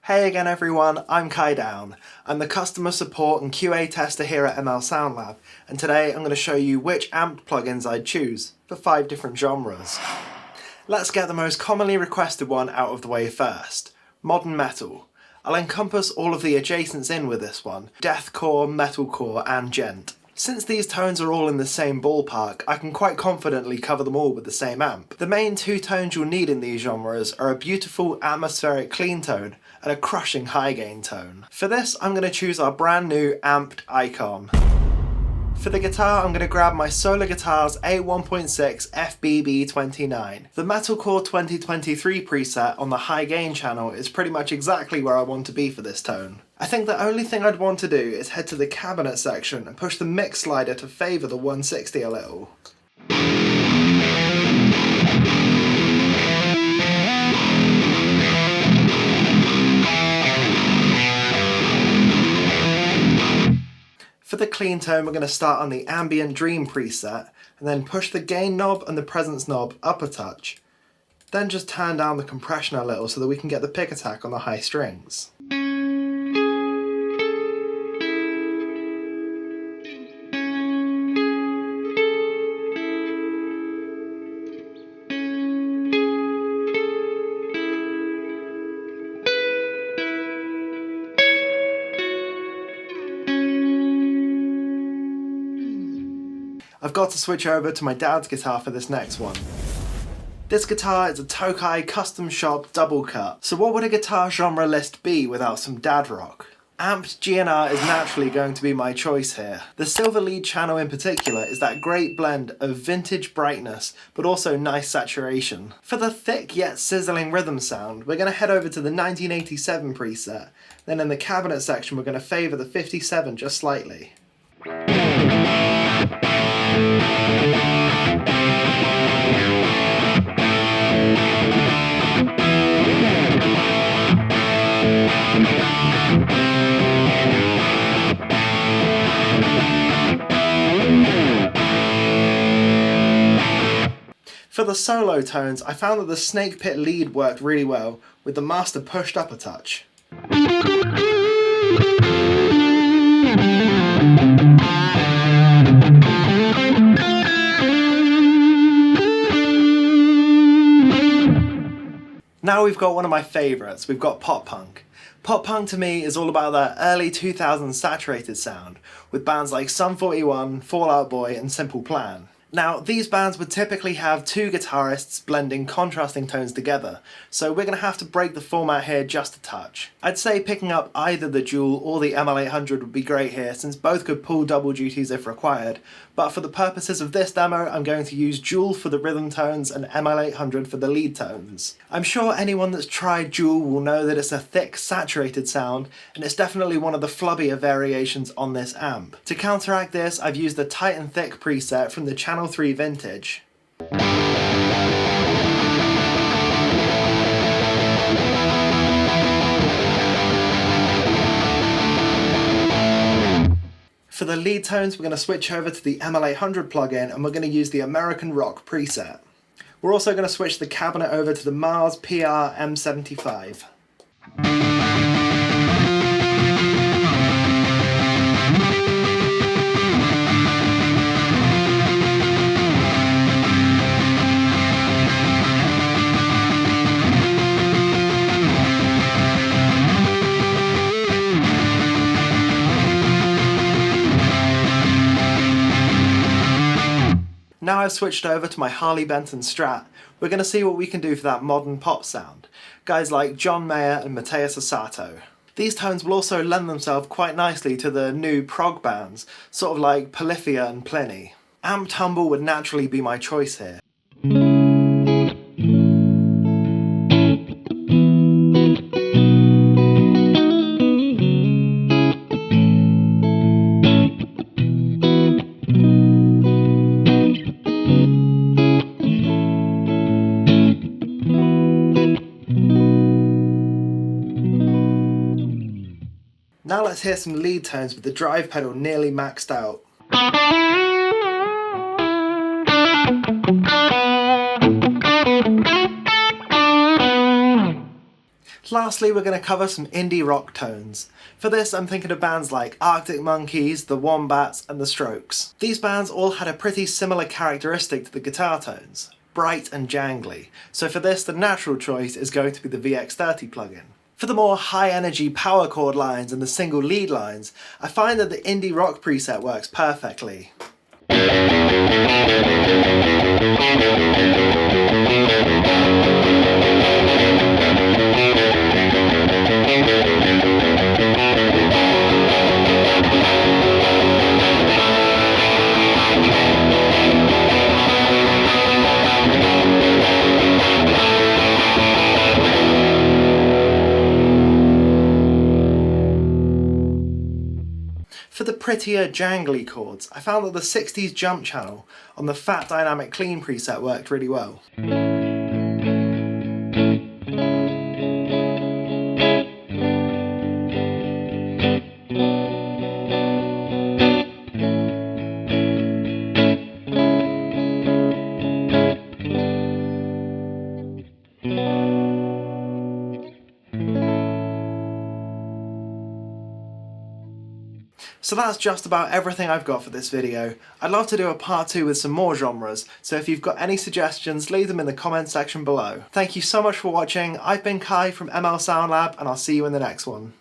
Hey again everyone, I'm Kai Down. I'm the customer support and QA tester here at ML Sound Lab, and today I'm going to show you which amp plugins I'd choose for 5 different genres. Let's get the most commonly requested one out of the way first, modern metal. I'll encompass all of the adjacents in with this one, deathcore, metalcore and djent. Since these tones are all in the same ballpark, I can quite confidently cover them all with the same amp. The main 2 tones you'll need in these genres are a beautiful atmospheric clean tone and a crushing high gain tone. For this, I'm going to choose our brand new amped Icon. For the guitar, I'm going to grab my Solar Guitars A1.6 FBB29. The Metalcore 2023 preset on the high gain channel is pretty much exactly where I want to be for this tone. I think the only thing I'd want to do is head to the cabinet section and push the mix slider to favour the 160 a little. For the clean tone, we're going to start on the Ambient Dream preset, and then push the gain knob and the presence knob up a touch. Then just turn down the compression a little so that we can get the pick attack on the high strings. I've got to switch over to my dad's guitar for this next one. This guitar is a Tokai custom shop double cut, so what would a guitar genre list be without some dad rock? Amped GNR is naturally going to be my choice here. The silver lead channel in particular is that great blend of vintage brightness but also nice saturation. For the thick yet sizzling rhythm sound, we're going to head over to the 1987 preset, then in the cabinet section we're going to favour the 57 just slightly. For the solo tones, I found that the snake pit lead worked really well, with the master pushed up a touch. Now we've got one of my favourites, we've got pop punk. Pop punk to me is all about that early 2000s saturated sound, with bands like Sum 41, Fall Out Boy and Simple Plan. Now, these bands would typically have 2 guitarists blending contrasting tones together, so we're going to have to break the format here just a touch. I'd say picking up either the Dual or the ML800 would be great here, since both could pull double duties if required, but for the purposes of this demo, I'm going to use Dual for the rhythm tones and ML800 for the lead tones. I'm sure anyone that's tried Dual will know that it's a thick, saturated sound, and it's definitely one of the flubbier variations on this amp. To counteract this, I've used the Tight and Thick preset from the Channel 3 Vintage. For the lead tones, we're going to switch over to the ML800 plugin and we're going to use the American Rock preset. We're also going to switch the cabinet over to the Mars PR M75. Now I've switched over to my Harley Benton Strat, we're going to see what we can do for that modern pop sound. Guys like John Mayer and Matthias Asato. These tones will also lend themselves quite nicely to the new prog bands, sort of like Polyphia and Pliny. Amped Humble would naturally be my choice here. Now let's hear some lead tones with the drive pedal nearly maxed out. Lastly, we're going to cover some indie rock tones. For this, I'm thinking of bands like Arctic Monkeys, the Wombats, and the Strokes. These bands all had a pretty similar characteristic to the guitar tones, bright and jangly, so for this the natural choice is going to be the VX30 plugin. For the more high-energy power chord lines and the single lead lines, I find that the indie rock preset works perfectly. For the prettier, jangly chords, I found that the 60s jump channel on the Fat Dynamic Clean preset worked really well. So that's just about everything I've got for this video. I'd love to do a part 2 with some more genres, so if you've got any suggestions, leave them in the comments section below. Thank you so much for watching. I've been Kai from ML Sound Lab, and I'll see you in the next one.